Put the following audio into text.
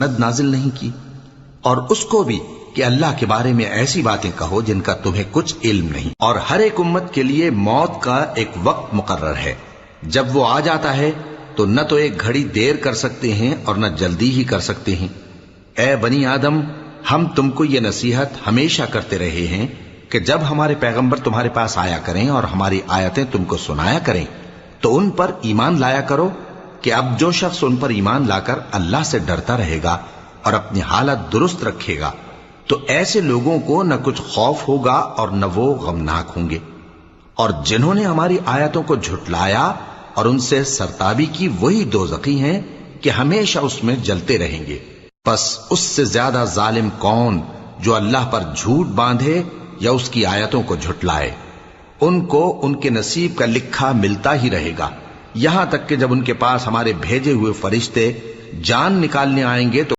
نازل نہیں کی، اور اس کو بھی کہ اللہ کے بارے میں ایسی باتیں کہو جن کا تمہیں کچھ علم نہیں، اور ہر ایک امت کے لیے موت کا ایک وقت مقرر ہے، جب وہ آ جاتا ہے تو نہ تو ایک گھڑی دیر کر سکتے ہیں اور نہ جلدی ہی کر سکتے ہیں۔ اے بنی آدم، ہم تم کو یہ نصیحت ہمیشہ کرتے رہے ہیں کہ جب ہمارے پیغمبر تمہارے پاس آیا کریں اور ہماری آیتیں تم کو سنایا کریں تو ان پر ایمان لایا کرو، کہ اب جو شخص ان پر ایمان لا کر اللہ سے ڈرتا رہے گا اور اپنی حالت درست رکھے گا تو ایسے لوگوں کو نہ کچھ خوف ہوگا اور نہ وہ غمناک ہوں گے، اور جنہوں نے ہماری آیتوں کو جھٹلایا اور ان سے سرتابی کی وہی دوزخی ہیں کہ ہمیشہ اس میں جلتے رہیں گے۔ پس اس سے زیادہ ظالم کون جو اللہ پر جھوٹ باندھے یا اس کی آیتوں کو جھٹلائے؟ ان کو ان کے نصیب کا لکھا ملتا ہی رہے گا، یہاں تک کہ جب ان کے پاس ہمارے بھیجے ہوئے فرشتے جان نکالنے آئیں گے تو